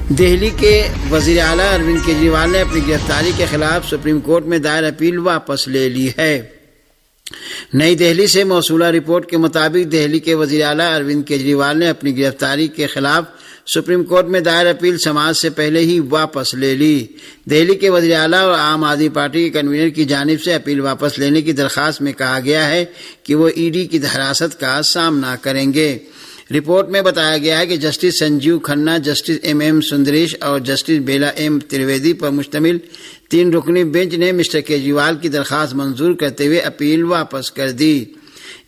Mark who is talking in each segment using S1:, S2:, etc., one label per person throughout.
S1: دہلی کے وزیر اعلیٰ اروند کیجریوال نے اپنی گرفتاری کے خلاف سپریم کورٹ میں دائر اپیل واپس لے لی ہے۔ نئی دہلی سے موصولہ رپورٹ کے مطابق دہلی کے وزیر اعلیٰ اروند کیجریوال نے اپنی گرفتاری کے خلاف سپریم کورٹ میں دائر اپیل سماعت سے پہلے ہی واپس لے لی۔ دہلی کے وزیر اعلیٰ اور عام آدمی پارٹی کے کنوینر کی جانب سے اپیل واپس لینے کی درخواست میں کہا گیا ہے کہ وہ ای ڈی کی حراست کا سامنا کریں گے۔ رپورٹ میں بتایا گیا ہے کہ justice Sanjiv Khanna, justice M Sundresh اور جسٹس بیلا ایم ترویدی پر مشتمل 3 رکنی بینچ نے مسٹر کیجریوال کی درخواست منظور کرتے ہوئے اپیل واپس کر دی۔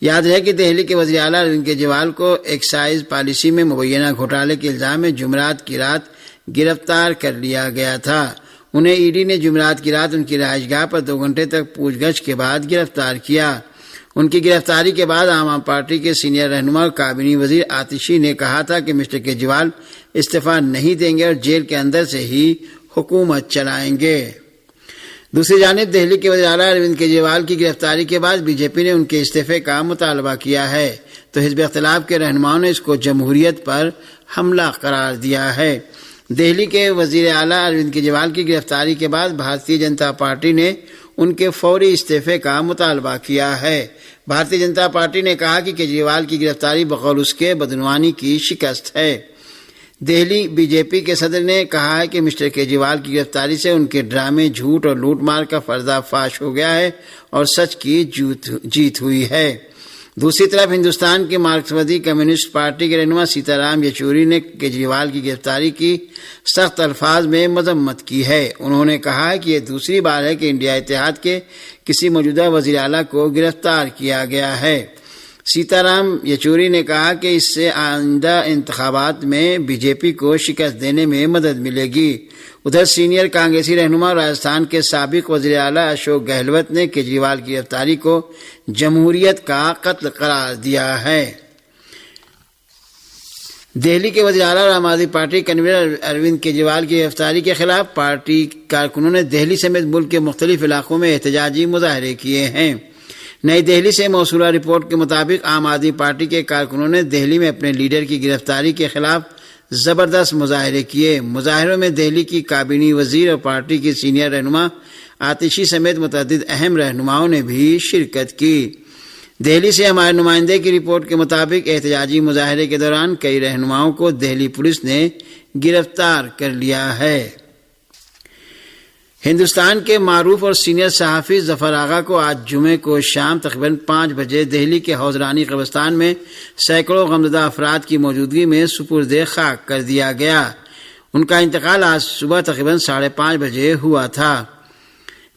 S1: یاد ہے کہ دہلی کے وزیر اعلیٰ اروند کیجریوال کو ایکسائز پالیسی میں مبینہ گھوٹالے کے الزام میں جمعرات کی رات گرفتار کر لیا گیا تھا۔ انہیں ای ڈی نے جمعرات کی رات ان کی رہائش گاہ پر 2 گھنٹے تک پوچھ گچھ کے بعد گرفتار کیا۔ ان کی گرفتاری کے بعد عام آدمی پارٹی کے سینئر رہنما اور کابینی وزیر آتشی نے کہا تھا کہ مسٹر کیجریوال استعفیٰ نہیں دیں گے اور جیل کے اندر سے ہی حکومت چلائیں گے۔ دوسری جانب دہلی کے وزیر اعلیٰ اروند کیجریوال کی گرفتاری کے بعد بی جے پی نے ان کے استعفے کا مطالبہ کیا ہے تو حزب اختلاف کے رہنماؤں نے اس کو جمہوریت پر حملہ قرار دیا ہے۔ دہلی کے وزیر اعلیٰ اروند کیجریوال کی گرفتاری کے بعد بھارتیہ جنتا پارٹی نے ان کے فوری استعفے کا مطالبہ کیا ہے۔ بھارتیہ جنتا پارٹی نے کہا کہ کیجریوال کی گرفتاری بقول اس کے بدعنوانی کی شکست ہے۔ دہلی بی جے پی کے صدر نے کہا ہے کہ مسٹر کیجریوال کی گرفتاری سے ان کے ڈرامے، جھوٹ اور لوٹ مار کا پردہ فاش ہو گیا ہے اور سچ کی جیت ہوئی ہے۔ دوسری طرف ہندوستان کی مارکسوادی کمیونسٹ پارٹی کے رہنما سیتارام یچوری نے کیجریوال کی گرفتاری کی سخت الفاظ میں مذمت کی ہے۔ انہوں نے کہا ہے کہ یہ دوسری بار ہے کہ انڈیا اتحاد کے کسی موجودہ وزیر اعلیٰ کو گرفتار کیا گیا ہے۔ سیتارام یچوری نے کہا کہ اس سے آئندہ انتخابات میں بی جے پی کو شکست دینے میں مدد ملے گی۔ ادھر سینئر کانگریسی رہنما اور راجستھان کے سابق وزیر اعلیٰ اشوک گہلوت نے کیجریوال کی گرفتاری کو جمہوریت کا قتل قرار دیا ہے۔ دہلی کے وزیر اعلیٰ اور عام آدمی پارٹی کنوینر اروند کیجریوال کی گرفتاری کے خلاف پارٹی کارکنوں نے دہلی سمیت ملک کے مختلف علاقوں میں احتجاجی مظاہرے کیے ہیں۔ نئی دہلی سے موصولہ رپورٹ کے مطابق عام آدمی پارٹی کے کارکنوں نے دہلی میں اپنے لیڈر کی گرفتاری کے خلاف زبردست مظاہرے کیے۔ مظاہروں میں دہلی کی کابینی وزیر اور پارٹی کی سینئر رہنما آتشی سمیت متعدد اہم رہنماؤں نے بھی شرکت کی۔ دہلی سے ہمارے نمائندے کی رپورٹ کے مطابق احتجاجی مظاہرے کے دوران کئی رہنماؤں کو دہلی پولیس نے گرفتار کر لیا ہے۔ ہندوستان کے معروف اور سینئر صحافی ظفر آغا کو آج جمعے کو شام تقریباً 5 بجے دہلی کے حوضرانی قبرستان میں سینکڑوں غمزدہ افراد کی موجودگی میں سپرد خاک کر دیا گیا۔ ان کا انتقال آج صبح تقریباً 5:30 بجے ہوا تھا۔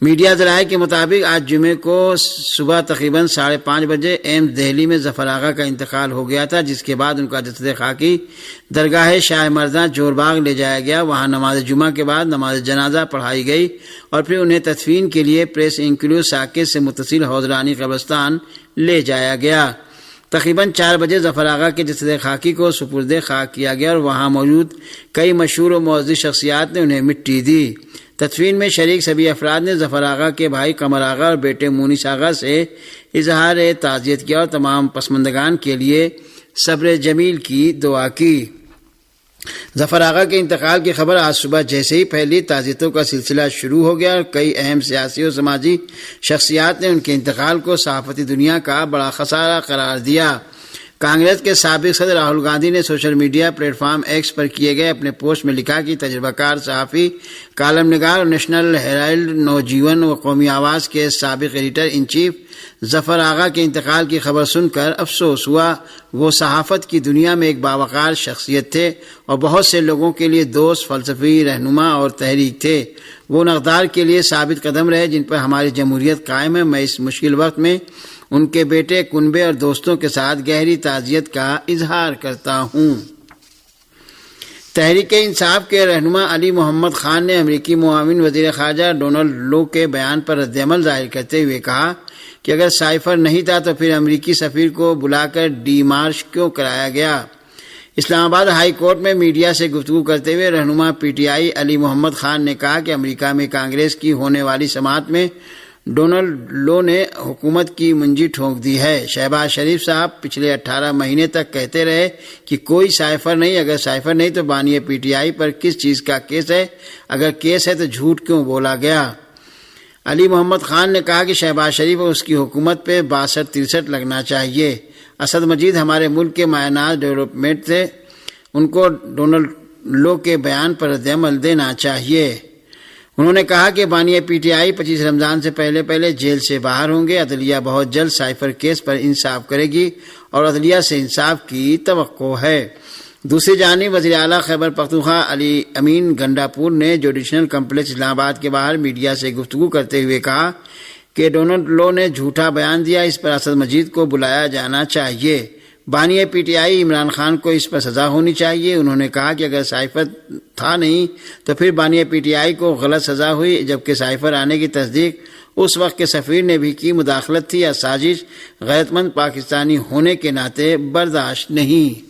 S1: میڈیا ذرائع کے مطابق آج جمعے کو صبح تقریباً 5:30 بجے ایمس دہلی میں ظفر آغا کا انتقال ہو گیا تھا، جس کے بعد ان کا جسد خاکی درگاہ شاہ مرزا جور باغ لے جایا گیا۔ وہاں نماز جمعہ کے بعد نماز جنازہ پڑھائی گئی اور پھر انہیں تدفین کے لیے پریس انکلیو ساکت سے متصل حوضرانی قبرستان لے جایا گیا۔ تقریباً 4 بجے ظفر آغا کے جسد خاکی کو سپرد خاک کیا گیا اور وہاں موجود کئی مشہور و معزز شخصیات نے انہیں مٹی دی۔ تدفین میں شریک سبھی افراد نے ظفر آغا کے بھائی قمر آغا اور بیٹے مونس آغا سے اظہار تعزیت کیا اور تمام پسماندگان کے لیے صبر جمیل کی دعا کی۔ ظفر آغا کے انتقال کی خبر آج صبح جیسے ہی پھیلی، تعزیتوں کا سلسلہ شروع ہو گیا اور کئی اہم سیاسی اور سماجی شخصیات نے ان کے انتقال کو صحافتی دنیا کا بڑا خسارہ قرار دیا۔ کانگریس کے سابق صدر راہل گاندھی نے social media platform X پر کیے گئے اپنے پوسٹ میں لکھا کہ تجربہ کار صحافی، کالم نگار اور نیشنل ہیرالڈ، نوجیون و قومی آواز کے سابق ایڈیٹر ان چیف ظفر آغا کے انتقال کی خبر سن کر افسوس ہوا۔ وہ صحافت کی دنیا میں ایک باوقار شخصیت تھے اور بہت سے لوگوں کے لیے دوست، فلسفی رہنما اور تحریک تھے۔ وہ ان اقدار کے لیے ثابت قدم رہے جن پر ہماری جمہوریت قائم ہے۔ میں اس مشکل وقت میں ان کے بیٹے، کنبے اور دوستوں کے ساتھ گہری تعزیت کا اظہار کرتا ہوں۔ تحریک انصاف کے رہنما علی محمد خان نے امریکی معاون وزیر خارجہ ڈونلڈ لو کے بیان پر رد عمل ظاہر کرتے ہوئے کہا کہ اگر سائفر نہیں تھا تو پھر امریکی سفیر کو بلا کر ڈی مارش کیوں کرایا گیا۔ اسلام آباد ہائی کورٹ میں میڈیا سے گفتگو کرتے ہوئے رہنما پی ٹی آئی علی محمد خان نے کہا کہ امریکہ میں کانگریس کی ہونے والی سماعت میں ڈونلڈ لو نے حکومت کی منجی ٹھونک دی ہے۔ شہباز شریف صاحب پچھلے 18 مہینے تک کہتے رہے کہ کوئی سائفر نہیں، اگر سائفر نہیں تو بانی پی ٹی آئی پر کس چیز کا کیس ہے، اگر کیس ہے تو جھوٹ کیوں بولا گیا۔ علی محمد خان نے کہا کہ شہباز شریف اور اس کی حکومت پہ 62-63 لگنا چاہیے۔ اسد مجید ہمارے ملک کے مایہ ناز ڈیولپمنٹ تھے، ان کو ڈونلڈ لو کے بیان پر رد عمل دینا چاہیے۔ انہوں نے کہا کہ بانی پی ٹی آئی 25 رمضان سے پہلے جیل سے باہر ہوں گے۔ عدلیہ بہت جلد سائفر کیس پر انصاف کرے گی اور عدلیہ سے انصاف کی توقع ہے۔ دوسری جانب وزیر اعلیٰ خیبر پختونخوا علی امین گنڈاپور نے جوڈیشنل کمپلیکس اسلام آباد کے باہر میڈیا سے گفتگو کرتے ہوئے کہا کہ ڈونلڈ لو نے جھوٹا بیان دیا، اس پر اسد مجید کو بلایا جانا چاہیے۔ بانی P T I Imran Khan کو اس پر سزا ہونی چاہیے۔ انہوں نے کہا کہ اگر سائفر تھا نہیں تو پھر بانی پی ٹی آئی کو غلط سزا ہوئی، جبکہ سائفر آنے کی تصدیق اس وقت کے سفیر نے بھی کی، مداخلت تھی یا سازش غیرت مند پاکستانی ہونے کے ناطے برداشت نہیں۔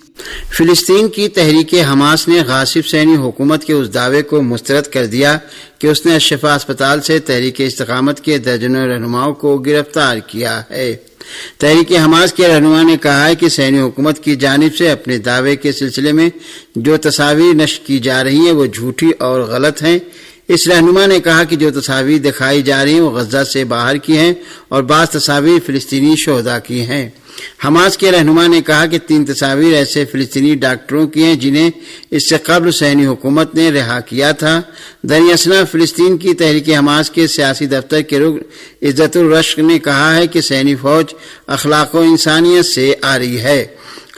S1: فلسطین کی تحریک حماس نے غاصب صہیونی حکومت کے اس دعوے کو مسترد کر دیا کہ اس نے الشفا اسپتال سے تحریک استقامت کے درجنوں رہنماؤں کو گرفتار کیا ہے۔ تحریک حماس کے رہنما نے کہا ہے کہ صہیونی حکومت کی جانب سے اپنے دعوے کے سلسلے میں جو تصاویر نشر کی جا رہی ہیں وہ جھوٹی اور غلط ہیں۔ اس رہنما نے کہا کہ جو تصاویر دکھائی جا رہی ہیں وہ غزہ سے باہر کی ہیں اور بعض تصاویر فلسطینی شہداء کی ہیں۔ حماس کے رہنما نے کہا کہ 3 تصاویر ایسے فلسطینی ڈاکٹروں کی ہیں جنہیں اس سے قبل صہیونی حکومت نے رہا کیا تھا۔ دریاسنا فلسطین کی تحریک حماس کے سیاسی دفتر کے رکن عزت الرشق نے کہا ہے کہ صہیونی فوج اخلاق و انسانیت سے آ رہی ہے۔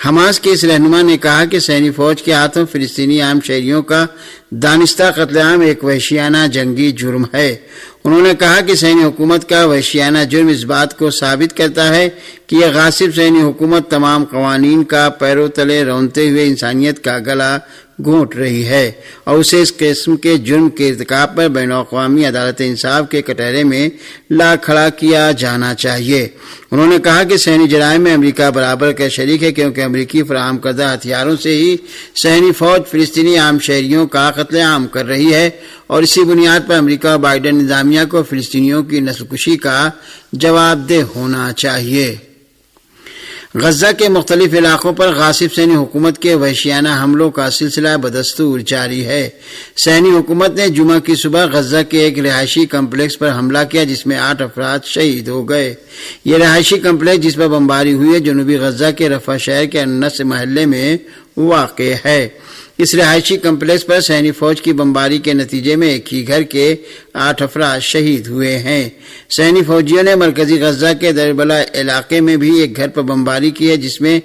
S1: حماس کے اس رہنما نے کہا کہ صہیونی فوج کے ہاتھوں فلسطینی عام شہریوں کا دانستہ قتل عام ایک وحشیانہ جنگی جرم ہے۔ انہوں نے کہا کہ صہیونی حکومت کا وحشیانہ جرم اس بات کو ثابت کرتا ہے کہ یہ غاصب صہیونی حکومت تمام قوانین کا پیرو تلے رونتے ہوئے انسانیت کا گلا گھونٹ رہی ہے اور اسے اس قسم کے جرم کے ارتکاب پر بین الاقوامی عدالت انصاف کے کٹہرے میں لا کھڑا کیا جانا چاہیے۔ انہوں نے کہا کہ صہیونی جرائم میں امریکہ برابر کا شریک ہے، کیونکہ امریکی فراہم کردہ ہتھیاروں سے ہی صہیونی فوج فلسطینی عام شہریوں کا قتل عام کر رہی ہے اور اسی بنیاد پر امریکہ اور بائیڈن انتظامیہ کو فلسطینیوں کی نسل کشی کا جواب دہ ہونا چاہیے۔ غزہ کے مختلف علاقوں پر غاصب صہیونی حکومت کے وحشیانہ حملوں کا سلسلہ بدستور جاری ہے۔ صہیونی حکومت نے جمعہ کی صبح غزہ کے ایک رہائشی کمپلیکس پر حملہ کیا جس میں 8 افراد شہید ہو گئے۔ یہ رہائشی کمپلیکس جس پر بمباری ہوئی ہے جنوبی غزہ کے رفح شہر کے انس محلے میں واقع ہے۔ اس رہائشی کمپلیکس پر صہیونی فوج کی بمباری کے نتیجے میں ایک ہی گھر کے 8 افراد شہید ہوئے ہیں۔ صہیونی فوجیوں نے مرکزی غزہ کے دربلا علاقے میں بھی ایک گھر پر بمباری کی ہے جس میں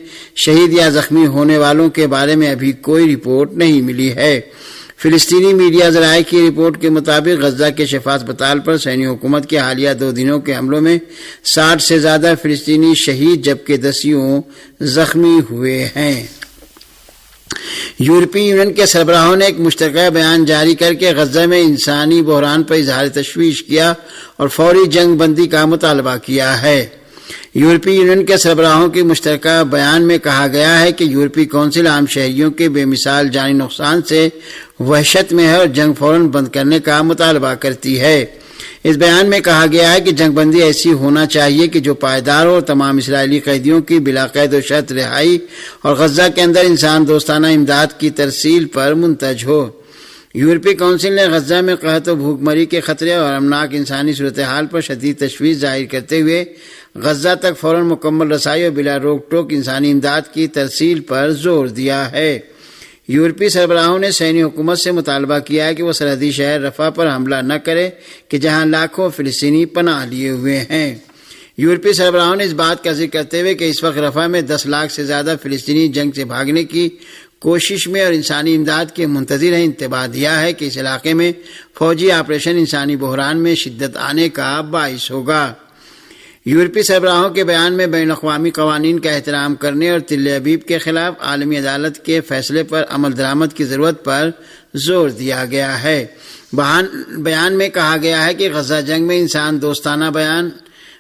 S1: شہید یا زخمی ہونے والوں کے بارے میں ابھی کوئی رپورٹ نہیں ملی ہے۔ فلسطینی میڈیا ذرائع کی رپورٹ کے مطابق غزہ کے شفا اسپتال پر صہیونی حکومت کے حالیہ 2 دنوں کے حملوں میں 60 سے زیادہ فلسطینی شہید جبکہ دسیوں زخمی ہوئے ہیں۔ یورپی یونین کے سربراہوں نے ایک مشترکہ بیان جاری کر کے غزہ میں انسانی بحران پر اظہار تشویش کیا اور فوری جنگ بندی کا مطالبہ کیا ہے۔ یورپی یونین کے سربراہوں کی مشترکہ بیان میں کہا گیا ہے کہ یورپی کونسل عام شہریوں کے بے مثال جانی نقصان سے وحشت میں ہے اور جنگ فوراً بند کرنے کا مطالبہ کرتی ہے۔ اس بیان میں کہا گیا ہے کہ جنگ بندی ایسی ہونا چاہیے کہ جو پائیدار ہو اور تمام اسرائیلی قیدیوں کی بلا قید و شرط رہائی اور غزہ کے اندر انسان دوستانہ امداد کی ترسیل پر منتج ہو۔ یورپی کونسل نے غزہ میں قحط و بھوک مری کے خطرے اور امناک انسانی صورتحال پر شدید تشویش ظاہر کرتے ہوئے غزہ تک فوراً مکمل رسائی اور بلا روک ٹوک انسانی امداد کی ترسیل پر زور دیا ہے۔ یورپی سربراہوں نے صہیونی حکومت سے مطالبہ کیا ہے کہ وہ سرحدی شہر رفح پر حملہ نہ کرے کہ جہاں لاکھوں فلسطینی پناہ لیے ہوئے ہیں۔ یورپی سربراہوں نے اس بات کا ذکر کرتے ہوئے کہ اس وقت رفح میں 10 لاکھ سے زیادہ فلسطینی جنگ سے بھاگنے کی کوشش میں اور انسانی امداد کے منتظر ہیں، انتباہ دیا ہے کہ اس علاقے میں فوجی آپریشن انسانی بحران میں شدت آنے کا باعث ہوگا۔ یورپی سربراہوں کے بیان میں بین الاقوامی قوانین کا احترام کرنے اور تل ابیب کے خلاف عالمی عدالت کے فیصلے پر عمل درآمد کی ضرورت پر زور دیا گیا ہے۔ بیان میں کہا گیا ہے کہ غزہ جنگ میں انسان دوستانہ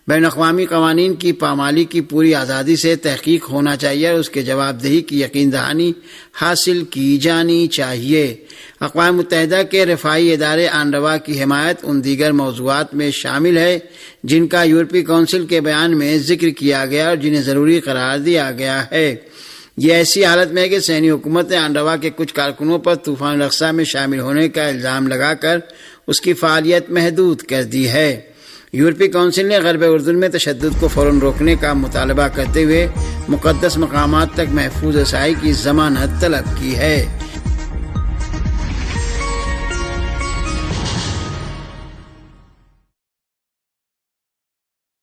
S1: بین الاقوامی قوانین کی پامالی کی پوری آزادی سے تحقیق ہونا چاہیے اور اس کے جواب دہی کی یقین دہانی حاصل کی جانی چاہیے۔ اقوام متحدہ کے رفاعی ادارے آنروا کی حمایت ان دیگر موضوعات میں شامل ہے جن کا یورپی کونسل کے بیان میں ذکر کیا گیا اور جنہیں ضروری قرار دیا گیا ہے۔ یہ ایسی حالت میں ہے کہ صہیونی حکومت نے آنروا کے کچھ کارکنوں پر طوفان الاقصی میں شامل ہونے کا الزام لگا کر اس کی فعالیت محدود کر دی ہے۔ یورپی کونسل نے غرب اردن میں تشدد کو فوراً روکنے کا مطالبہ کرتے ہوئے مقدس مقامات تک محفوظ رسائی کی ضمانت طلب کی ہے۔